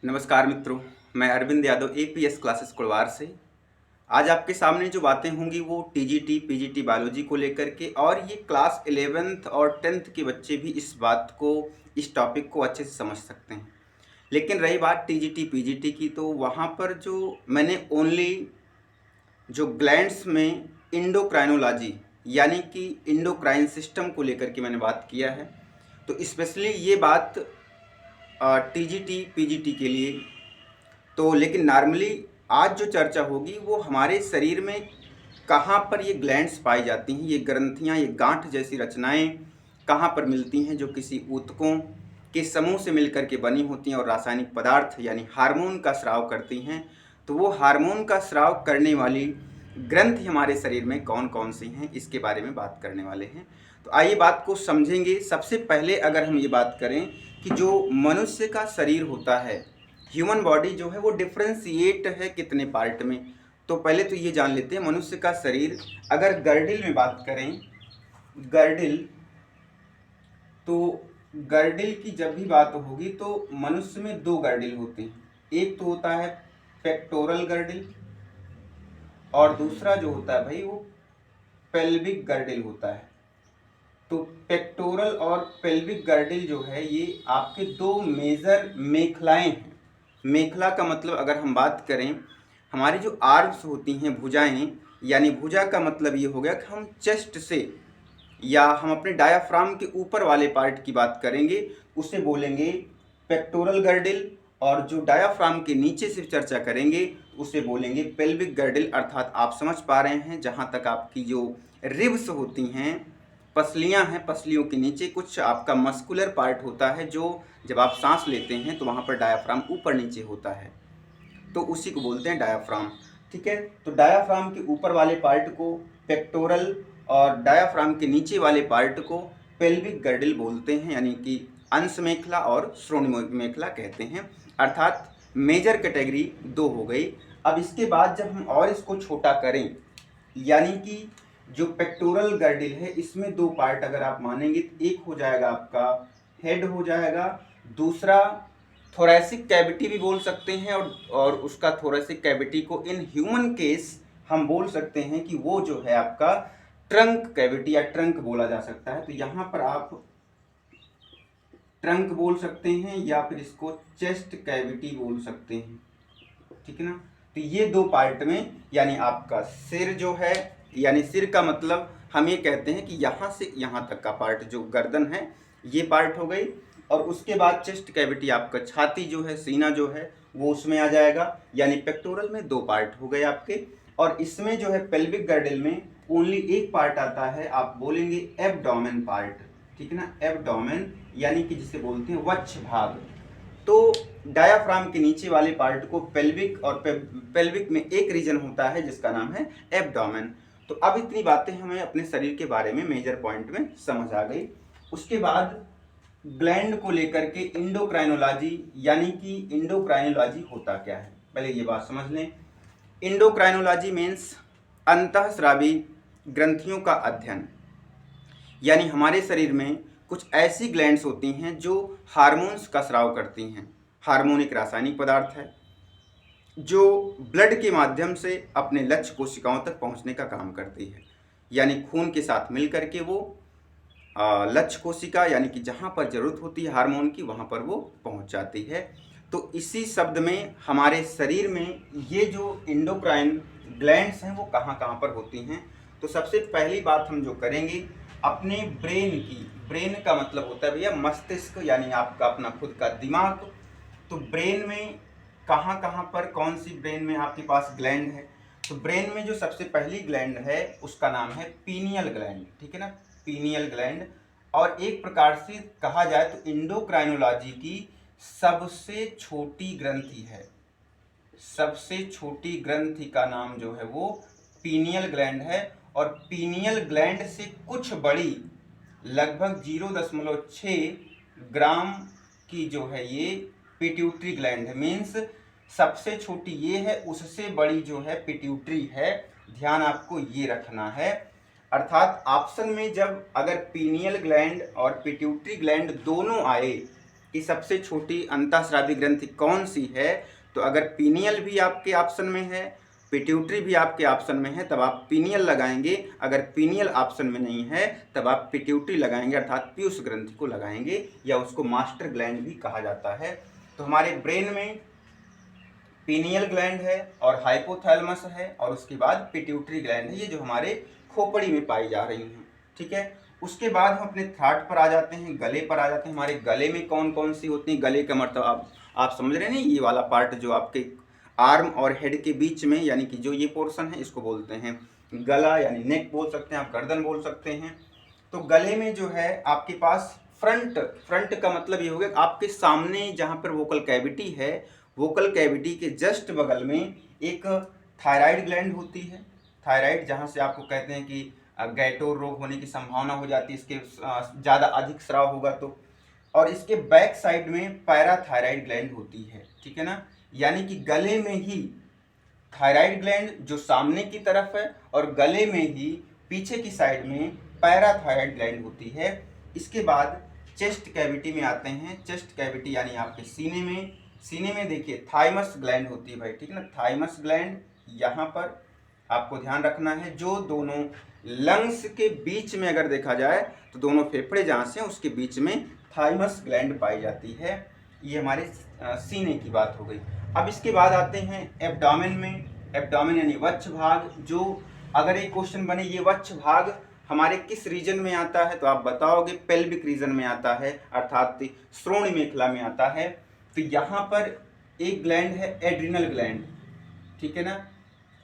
नमस्कार मित्रों, मैं अरविंद यादव एपीएस क्लासेस कुड़वार से। आज आपके सामने जो बातें होंगी वो टीजीटी पीजीटी बायोलॉजी को लेकर के, और ये क्लास 11th और 10th के बच्चे भी इस टॉपिक को अच्छे से समझ सकते हैं। लेकिन रही बात टीजीटी पीजीटी की, तो वहाँ पर जो मैंने ओनली जो ग्लैंड्स में इंडोक्राइनोलॉजी यानी कि इंडोक्राइन सिस्टम को लेकर के मैंने बात किया है। तो स्पेशली ये बात टीजीटी पीजीटी के लिए। तो लेकिन नॉर्मली आज जो चर्चा होगी वो हमारे शरीर में कहाँ पर ये ग्लैंड्स पाई जाती हैं, ये ग्रंथियाँ, ये गांठ जैसी रचनाएं कहाँ पर मिलती हैं जो किसी ऊतकों के समूह से मिलकर के बनी होती हैं और रासायनिक पदार्थ यानी हार्मोन का स्राव करती हैं। तो वो हार्मोन का स्राव करने वाली ग्रंथि हमारे शरीर में कौन कौन सी हैं, इसके बारे में बात करने वाले हैं। तो आइए बात को समझेंगे। सबसे पहले अगर हम ये बात करें कि जो मनुष्य का शरीर होता है, ह्यूमन बॉडी जो है वो डिफ्रेंशिएट है कितने पार्ट में। तो पहले तो ये जान लेते हैं मनुष्य का शरीर, अगर गर्डिल में बात करें, गर्डिल, तो गर्डिल की जब भी बात होगी तो मनुष्य में दो गर्डिल होते हैं। एक तो होता है पेक्टोरल गर्डिल और दूसरा जो होता है भाई वो पेल्विक गर्डिल होता है। तो पेक्टोरल और पेल्विक गर्डिल जो है ये आपके दो मेजर मेखलाएं हैं। मेखला का मतलब अगर हम बात करें, हमारी जो आर्म्स होती हैं, भुजाएं, यानी भुजा का मतलब ये हो गया कि हम चेस्ट से या हम अपने डायाफ्राम के ऊपर वाले पार्ट की बात करेंगे उसे बोलेंगे पेक्टोरल गर्डिल, और जो डायाफ्राम के नीचे से चर्चा करेंगे उसे बोलेंगे पेल्विक गर्डिल। अर्थात आप समझ पा रहे हैं, जहाँ तक आपकी जो रिब्स होती हैं, पसलियाँ हैं, पसलियों के नीचे कुछ आपका मस्कुलर पार्ट होता है जो जब आप सांस लेते हैं तो वहाँ पर डायाफ्राम ऊपर नीचे होता है, तो उसी को बोलते हैं डायाफ्राम। ठीक है, तो डायाफ्राम के ऊपर वाले पार्ट को पेक्टोरल और डायाफ्राम के नीचे वाले पार्ट को पेल्विक गर्डिल बोलते हैं, यानी कि अंश मेखला और श्रोणि मेखला कहते हैं। अर्थात मेजर कैटेगरी दो हो गई। अब इसके बाद जब हम और इसको छोटा करें, यानी कि जो पेक्टोरल गर्डिल है इसमें दो पार्ट अगर आप मानेंगे तो एक हो जाएगा आपका हेड हो जाएगा, दूसरा थोरैसिक कैविटी भी बोल सकते हैं, और उसका थोरैसिक कैविटी को इन ह्यूमन केस हम बोल सकते हैं कि वो जो है आपका ट्रंक कैविटी या ट्रंक बोला जा सकता है। तो यहाँ पर आप ट्रंक बोल सकते हैं या फिर इसको चेस्ट कैविटी बोल सकते हैं। ठीक है ना, तो ये दो पार्ट में, यानी आपका सिर जो है, यानी सिर का मतलब हम ये कहते हैं कि यहाँ से यहाँ तक का पार्ट जो गर्दन है ये पार्ट हो गई, और उसके बाद चेस्ट कैविटी आपका छाती जो है, सीना जो है वो उसमें आ जाएगा, यानी पेक्टोरल में दो पार्ट हो गए आपके। और इसमें जो है पेल्विक गर्डिल में ओनली एक पार्ट आता है, आप बोलेंगे एब्डोमेन पार्ट। ठीक है ना, एब्डोमेन यानी कि जिसे बोलते हैं वक्ष भाग। तो डायाफ्राम के नीचे वाले पार्ट को पेल्विक, और पेल्विक में एक रीजन होता है जिसका नाम है एब्डोमेन। तो अब इतनी बातें हमें अपने शरीर के बारे में मेजर पॉइंट में समझ आ गई। उसके बाद ग्लैंड को लेकर के इंडोक्राइनोलॉजी, यानी कि इंडोक्राइनोलॉजी होता क्या है, पहले ये बात समझ लें। इंडोक्राइनोलॉजी मीन्स अंतःस्रावी ग्रंथियों का अध्ययन, यानी हमारे शरीर में कुछ ऐसी ग्लैंड्स होती हैं जो हार्मोन्स का स्राव करती हैं। हार्मोन एक रासायनिक पदार्थ है जो ब्लड के माध्यम से अपने लक्ष्य कोशिकाओं तक पहुंचने का काम करती है, यानी खून के साथ मिल करके वो लक्ष्य कोशिका, यानी कि जहाँ पर ज़रूरत होती है हार्मोन की वहाँ पर वो पहुँच जाती है। तो इसी शब्द में हमारे शरीर में ये जो इंडोक्राइन ग्लैंड्स हैं वो कहाँ कहाँ पर होती हैं। तो सबसे पहली बात हम जो करेंगे अपने ब्रेन की, ब्रेन का मतलब होता है भैया मस्तिष्क, यानी आपका अपना खुद का दिमाग। तो ब्रेन में कहाँ कहाँ पर, कौन सी ब्रेन में आपके पास ग्लैंड है, तो ब्रेन में जो सबसे पहली ग्लैंड है उसका नाम है पीनियल ग्लैंड। ठीक है ना, पीनियल ग्लैंड। और एक प्रकार से कहा जाए तो इंडोक्राइनोलॉजी की सबसे छोटी ग्रंथि है, सबसे छोटी ग्रंथि का नाम जो है वो पीनियल ग्लैंड है। और पीनियल ग्लैंड से कुछ बड़ी, लगभग 0.6 ग्राम की जो है ये पिट्यूटरी ग्लैंड है। मीन्स सबसे छोटी ये है, उससे बड़ी जो है पिट्यूटरी है। ध्यान आपको ये रखना है। अर्थात ऑप्शन में जब अगर पीनियल ग्लैंड और पिट्यूटरी ग्लैंड दोनों आए कि सबसे छोटी अंतःस्रावी ग्रंथि कौन सी है, तो अगर पीनियल भी आपके ऑप्शन में है, पिट्यूटरी भी आपके ऑप्शन में है, तब आप पीनियल लगाएंगे। अगर पीनियल ऑप्शन में नहीं है तब आप पिट्यूटरी लगाएंगे, अर्थात पीयूष ग्रंथि को लगाएंगे, या उसको मास्टर ग्लैंड भी कहा जाता है। तो हमारे ब्रेन में पीनियल ग्लैंड है और हाइपोथैलेमस है और उसके बाद पिट्यूटरी ग्लैंड है, ये जो हमारे खोपड़ी में पाई जा रही हैं। ठीक है, उसके बाद हम अपने थ्रोट पर आ जाते हैं, गले पर आ जाते हैं। हमारे गले में कौन कौन सी होती हैं? गले का मतलब आप समझ रहे हैं ना, ये वाला पार्ट जो आपके आर्म और हेड के बीच में, यानी कि जो ये पोर्शन है इसको बोलते हैं गला, यानी नेक बोल सकते हैं आप, गर्दन बोल सकते हैं। तो गले में जो है आपके पास फ्रंट का मतलब ये हो गया आपके सामने जहाँ पर वोकल कैविटी है, वोकल कैविटी के जस्ट बगल में एक थायराइड ग्लैंड होती है। थायराइड, जहाँ से आपको कहते हैं कि गैटोर रोग होने की संभावना हो जाती है, इसके ज़्यादा अधिक स्राव होगा तो। और इसके बैक साइड में पैराथायराइड ग्लैंड होती है। ठीक है ना, यानी कि गले में ही थायराइड ग्लैंड जो सामने की तरफ है और गले में ही पीछे की साइड में पैराथायराइड ग्लैंड होती है। इसके बाद चेस्ट कैविटी में आते हैं। चेस्ट कैविटी यानी आपके सीने में देखिए थाइमस ग्लैंड होती है भाई। ठीक है ना, थाइमस ग्लैंड यहाँ पर आपको ध्यान रखना है। जो दोनों लंग्स के बीच में अगर देखा जाए तो दोनों फेफड़े जहाँ से हैं उसके बीच में थाइमस ग्लैंड पाई जाती है। ये हमारे सीने की बात हो गई। अब इसके बाद आते हैं एब्डोमेन में। एब्डोमेन यानी वक्ष भाग। जो अगर एक क्वेश्चन बने ये वक्ष भाग हमारे किस रीजन में आता है, तो आप बताओगे पेल्विक रीजन में आता है, अर्थात श्रोणि मेखला में आता है। तो यहाँ पर एक ग्लैंड है एड्रिनल ग्लैंड। ठीक है ना,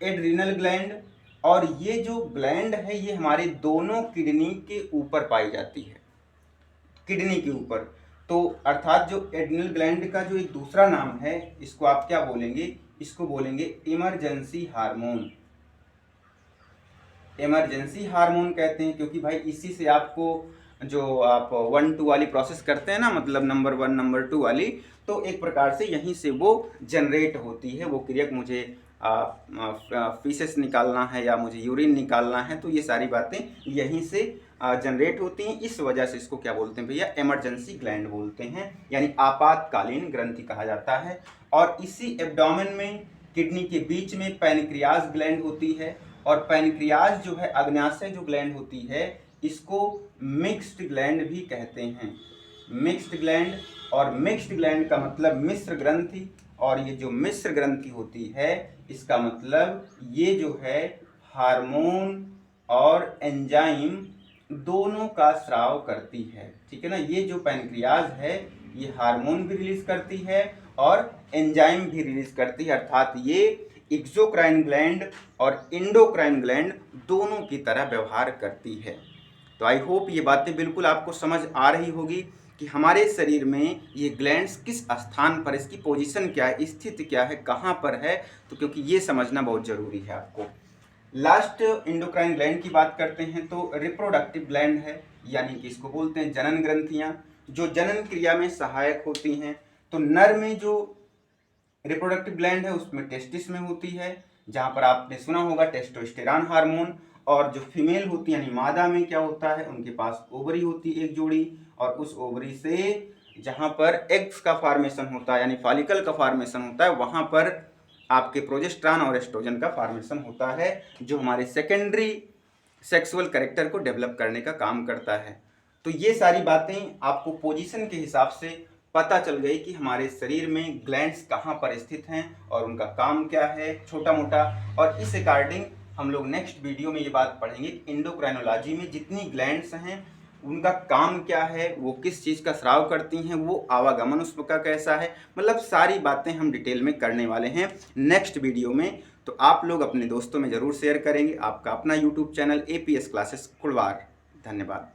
एड्रिनल ग्लैंड। और ये जो ग्लैंड है ये हमारे दोनों किडनी के ऊपर पाई जाती है, किडनी के ऊपर। तो अर्थात जो एड्रिनल ग्लैंड का जो एक दूसरा नाम है, इसको आप क्या बोलेंगे? इसको बोलेंगे इमरजेंसी हार्मोन। इमरजेंसी हार्मोन कहते हैं क्योंकि भाई इसी से आपको जो आप 1-2 वाली प्रोसेस करते हैं ना, मतलब नंबर 1 नंबर 2 वाली, तो एक प्रकार से यहीं से वो जनरेट होती है। वो क्रिया मुझे फीसेस निकालना है या मुझे यूरिन निकालना है, तो ये सारी बातें यहीं से जनरेट होती हैं। इस वजह से इसको क्या बोलते हैं भैया? इमरजेंसी ग्लैंड बोलते हैं, यानी आपातकालीन ग्रंथि कहा जाता है। और इसी एब्डोमेन में किडनी के बीच में पैनक्रियाज ग्लैंड होती है। और पैनक्रियाज जो है, अग्न्याशय जो ग्लैंड होती है, इसको मिक्स्ड ग्लैंड भी कहते हैं। मिक्स्ड ग्लैंड, और मिक्स्ड ग्लैंड का मतलब मिश्र ग्रंथि। और ये जो मिश्र ग्रंथि होती है इसका मतलब ये जो है हार्मोन और एंजाइम दोनों का स्राव करती है। ठीक है ना, ये जो पैनक्रियाज है ये हार्मोन भी रिलीज करती है और एंजाइम भी रिलीज करती है, अर्थात ये एक्सोक्राइन ग्लैंड और इंडोक्राइन ग्लैंड दोनों की तरह व्यवहार करती है। तो आई होप ये बातें बिल्कुल आपको समझ आ रही होगी कि हमारे शरीर में ये ग्लैंड्स किस स्थान पर, इसकी पोजीशन क्या है, स्थिति क्या है, कहाँ पर है, तो क्योंकि ये समझना बहुत ज़रूरी है आपको। लास्ट इंडोक्राइन ग्लैंड की बात करते हैं तो रिप्रोडक्टिव ग्लैंड है, यानी कि इसको बोलते हैं जनन ग्रंथियाँ, जो जनन क्रिया में सहायक होती हैं। तो नर में जो रिप्रोडक्टिव ग्लैंड है उसमें टेस्टिस में होती है, जहाँ पर आपने सुना होगा टेस्टोस्टेरॉन हार्मोन। और जो फीमेल होती है यानी मादा में क्या होता है, उनके पास ओवरी होती है एक जोड़ी, और उस ओवरी से जहाँ पर एग्स का फॉर्मेशन होता है यानी फॉलिकल का फॉर्मेशन होता है, वहाँ पर आपके प्रोजेस्टेरॉन और एस्ट्रोजन का फॉर्मेशन होता है, जो हमारे सेकेंडरी सेक्सुअल कैरेक्टर को डेवलप करने का काम करता है। तो ये सारी बातें आपको पोजीशन के हिसाब से पता चल गई कि हमारे शरीर में ग्लैंड्स कहाँ पर स्थित हैं और उनका काम क्या है छोटा मोटा। और इस अकॉर्डिंग हम लोग नेक्स्ट वीडियो में ये बात पढ़ेंगे इंडोक्राइनोलॉजी में जितनी ग्लैंड्स हैं उनका काम क्या है, वो किस चीज़ का स्राव करती हैं, वो आवागमन उसका कैसा है, मतलब सारी बातें हम डिटेल में करने वाले हैं नेक्स्ट वीडियो में। तो आप लोग अपने दोस्तों में ज़रूर शेयर करेंगे। आपका अपना YouTube channel APS classes Kurwar. धन्यवाद।